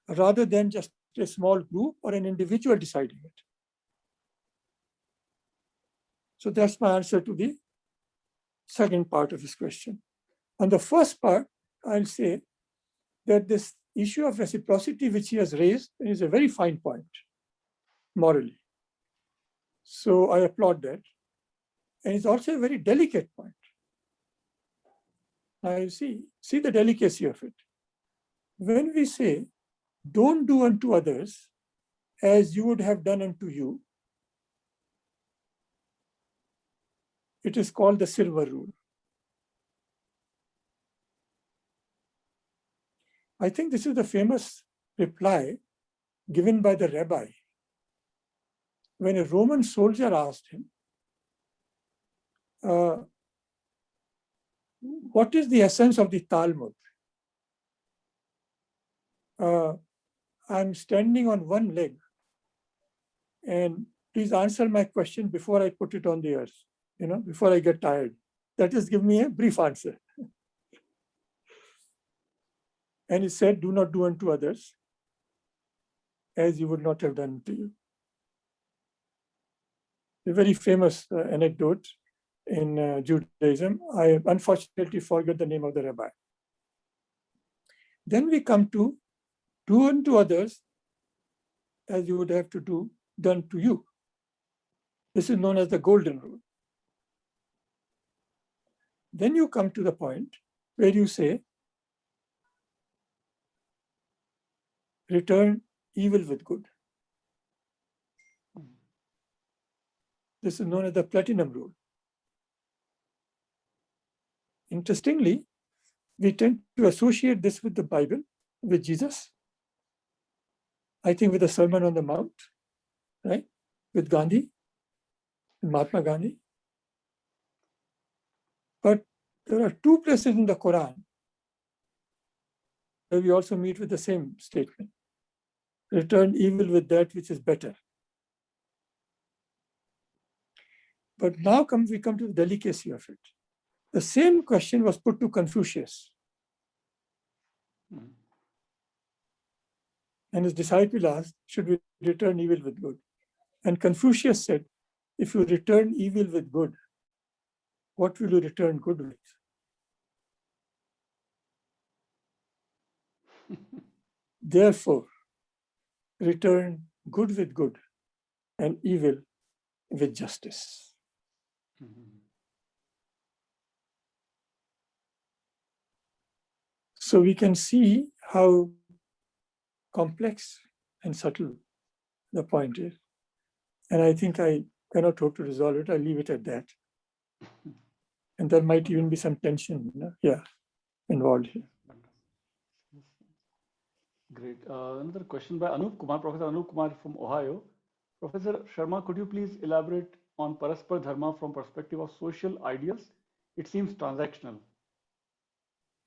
rather than just a small group or an individual deciding it. So that's my answer to the second part of his question. On the first part, I'll say that this issue of reciprocity, which he has raised, is a very fine point, morally. So I applaud that. And it's also a very delicate point. Now you see the delicacy of it. When we say, don't do unto others as you would have done unto you, it is called the silver rule. I think this is the famous reply given by the rabbi when a Roman soldier asked him, what is the essence of the Talmud? I'm standing on one leg, and please answer my question before I put it on the earth, before I get tired. That is, give me a brief answer. And he said, do not do unto others as you would not have done to you. A very famous anecdote in Judaism. I unfortunately forget the name of the rabbi. Then we come to do unto others as you would have to do done to you. This is known as the golden rule. Then you come to the point where you say, return evil with good. This is known as the platinum rule. Interestingly, we tend to associate this with the Bible, with Jesus. I think with the Sermon on the Mount, right? With Gandhi, Mahatma Gandhi. But there are two places in the Quran where we also meet with the same statement. Return evil with that which is better. But now we come to the delicacy of it. The same question was put to Confucius. And his disciple asked, should we return evil with good? And Confucius said, if you return evil with good, what will you return good with? Therefore, return good with good and evil with justice. So we can see how complex and subtle the point is. And I think I cannot hope to resolve it. I'll leave it at that. And there might even be some tension, involved here. Great. Another question by Anup Kumar, Professor Anup Kumar from Ohio. Professor Sharma, could you please elaborate on Paraspar Dharma from perspective of social ideals? It seems transactional.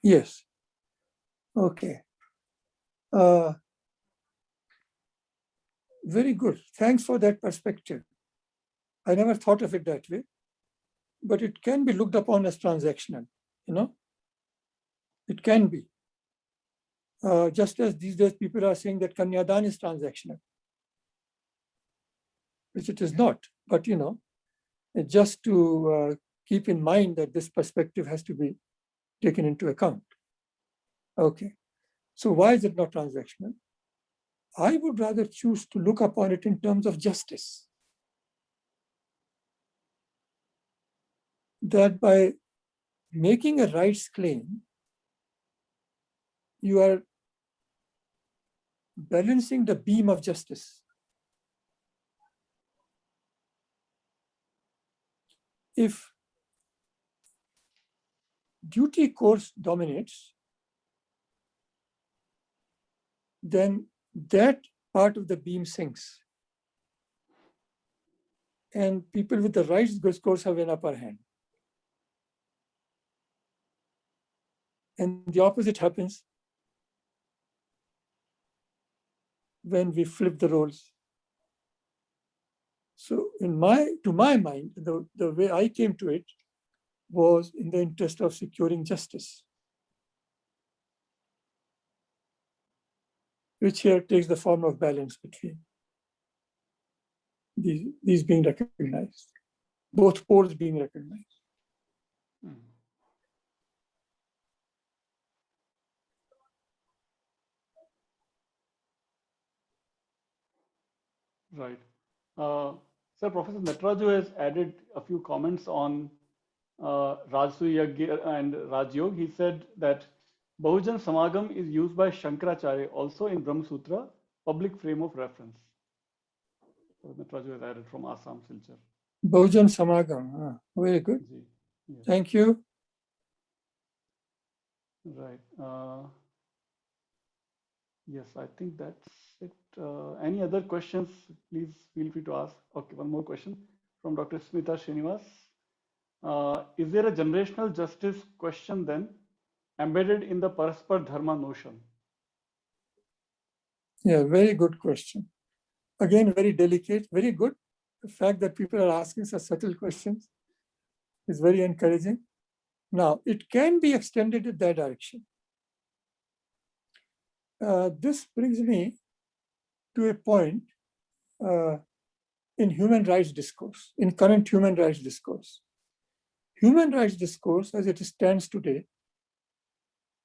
Yes. Okay. Very good. Thanks for that perspective. I never thought of it that way, but it can be looked upon as transactional, It can be. Just as these days people are saying that Kanyadan is transactional, which it is not. But, just to keep in mind that this perspective has to be taken into account. Okay. So why is it not transactional? I would rather choose to look upon it in terms of justice. That by making a rights claim, you are balancing the beam of justice. If duty course dominates, then that part of the beam sinks. And people with the right course have an upper hand. And the opposite happens when we flip the roles. So to my mind, the way I came to it was in the interest of securing justice, which here takes the form of balance between these being recognized, both poles being recognized. Right. Sir, Professor Nataraju has added a few comments on Rajsu Yagya and Raj Yoga. He said that Bahujan Samagam is used by Shankaracharya also in Brahma Sutra, public frame of reference. Nataraju has added from Assam, Silchar. Bahujan Samagam, very good. Yeah. Thank you. Right. Yes, I think that's it. Any other questions? Please feel free to ask. Okay, one more question from Dr. Smita Srinivas. Is there a generational justice question then embedded in the Paraspar Dharma notion? Yeah, very good question. Again, very delicate, very good. The fact that people are asking such subtle questions is very encouraging. Now, it can be extended in that direction. This brings me to a point in human rights discourse, in current human rights discourse. Human rights discourse, as it stands today,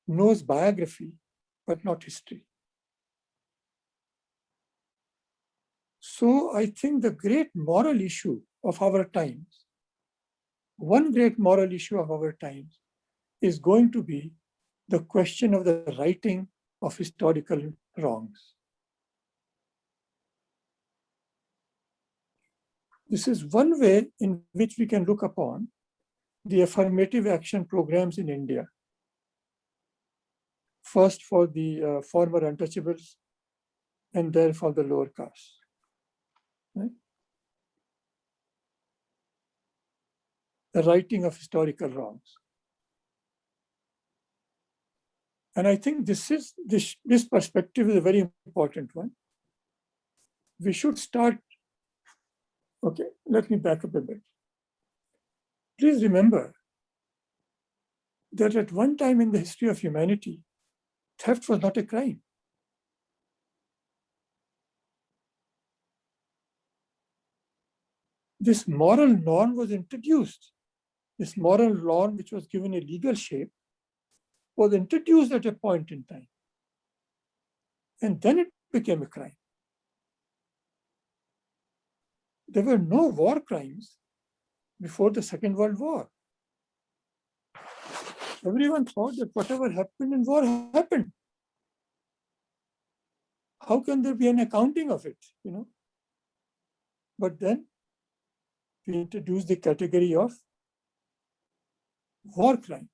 knows biography, but not history. So I think the great moral issue of our times, one great moral issue of our times, is going to be the question of the righting of historical wrongs. This is one way in which we can look upon the affirmative action programs in India. First for the former untouchables, and then for the lower castes. Right? The righting of historical wrongs. And I think this perspective is a very important one. We should start. Okay, let me back up a bit. Please remember that at one time in the history of humanity, theft was not a crime. This moral norm was introduced. This moral norm, which was given a legal shape, was introduced at a point in time. And then it became a crime. There were no war crimes before the Second World War. Everyone thought that whatever happened in war happened. How can there be an accounting of it, But then we introduced the category of war crimes.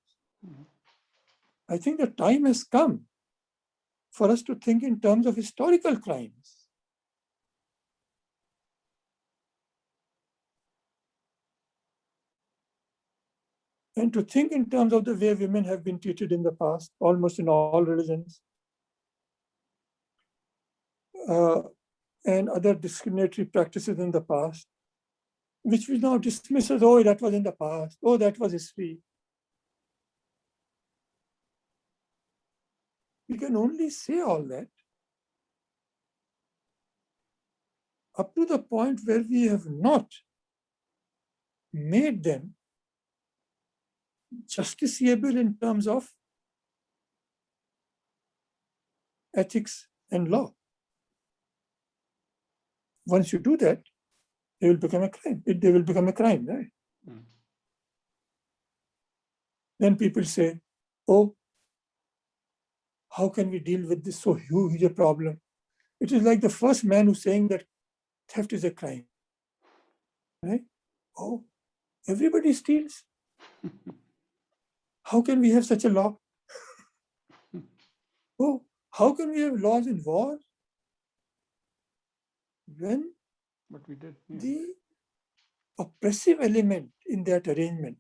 I think the time has come for us to think in terms of historical crimes. And to think in terms of the way women have been treated in the past, almost in all religions, and other discriminatory practices in the past, which we now dismiss as, oh, that was in the past, oh, that was history. We can only say all that up to the point where we have not made them justiciable in terms of ethics and law. Once you do that, they will become a crime. They will become a crime, right? Then people say, oh, how can we deal with this so huge a problem? It is like the first man who's saying that theft is a crime, right? Oh, everybody steals. how can we have such a law? Oh, how can we have laws in war when But we did. Yeah. the oppressive element in that arrangement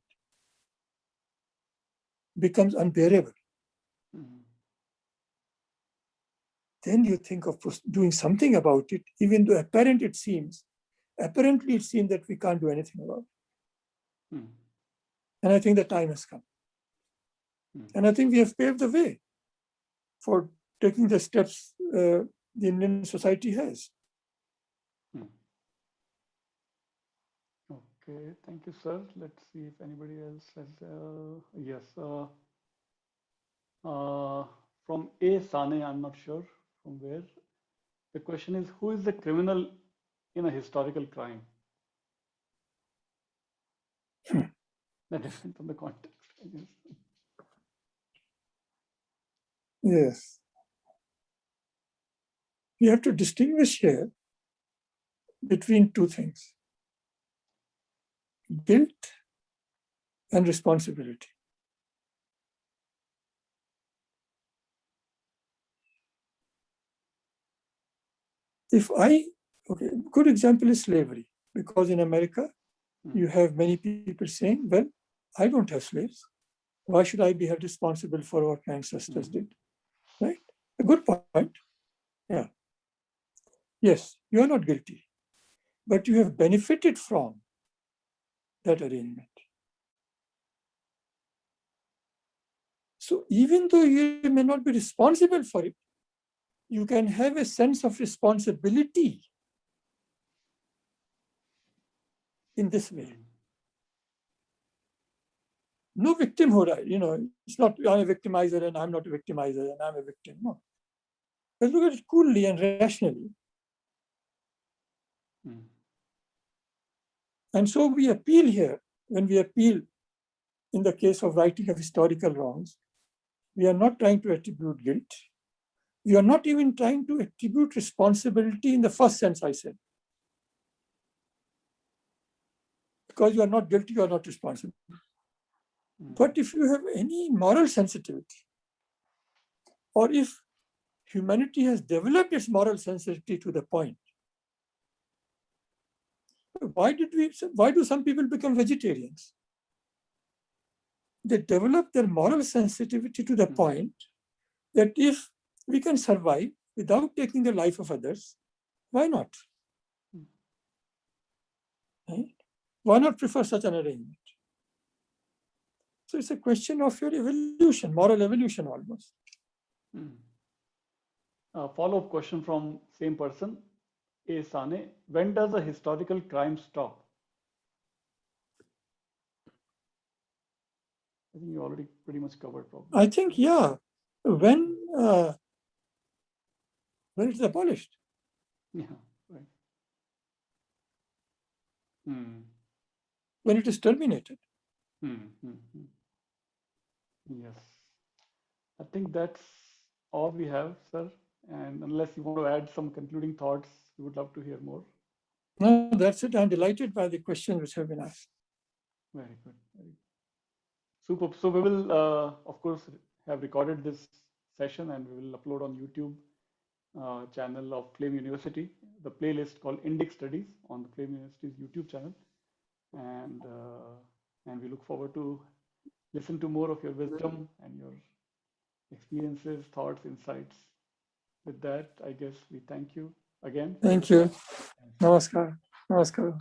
becomes unbearable? Mhm. Then you think of doing something about it, even though apparently it seems that we can't do anything about it. Mhm. And I think the time has come. Mhm. And I think we have paved the way for taking the steps the Indian society has. Mhm. Okay, thank you, sir. Let's see if anybody else has. Yes. From A. Sane, I'm not sure from where. The question is, who is the criminal in a historical crime? That depends on the context, I guess. Yes. We have to distinguish here between two things: guilt and responsibility. Okay, good example is slavery, because in America, you have many people saying, well, I don't have slaves. Why should I be held responsible for what my ancestors did? Right? A good point. Yeah. Yes, you are not guilty, but you have benefited from that arrangement. So even though you may not be responsible for it, you can have a sense of responsibility in this way. No victimhood, it's not I'm a victimizer and I'm not a victimizer and I'm a victim. No. But look at it coolly and rationally. And so we appeal here, when we appeal in the case of righting of historical wrongs, we are not trying to attribute guilt. We are not even trying to attribute responsibility in the first sense I said. Because you are not guilty, you are not responsible. But if you have any moral sensitivity, or if humanity has developed its moral sensitivity to the point, why do some people become vegetarians? They develop their moral sensitivity to the point that if we can survive without taking the life of others, why not? Right? Why not prefer such an arrangement? So it's a question of your evolution, moral evolution almost. A follow-up question from same person, A. Sane. When does a historical crime stop? I think you already pretty much covered probably. I think, yeah, when it's abolished. Yeah, right. When it is terminated. Yes. I think that's all we have, sir. And unless you want to add some concluding thoughts, we would love to hear more. No, that's it. I'm delighted by the questions which have been asked. Very good. Very good. Super. So we will, of course, have recorded this session and we will upload on YouTube channel of Flame University, the playlist called Indic Studies on the Flame University's YouTube channel. And we look forward to listen to more of your wisdom and your experiences, thoughts, insights. With that, I guess we thank you again. Thank you. Namaskar. Namaskar.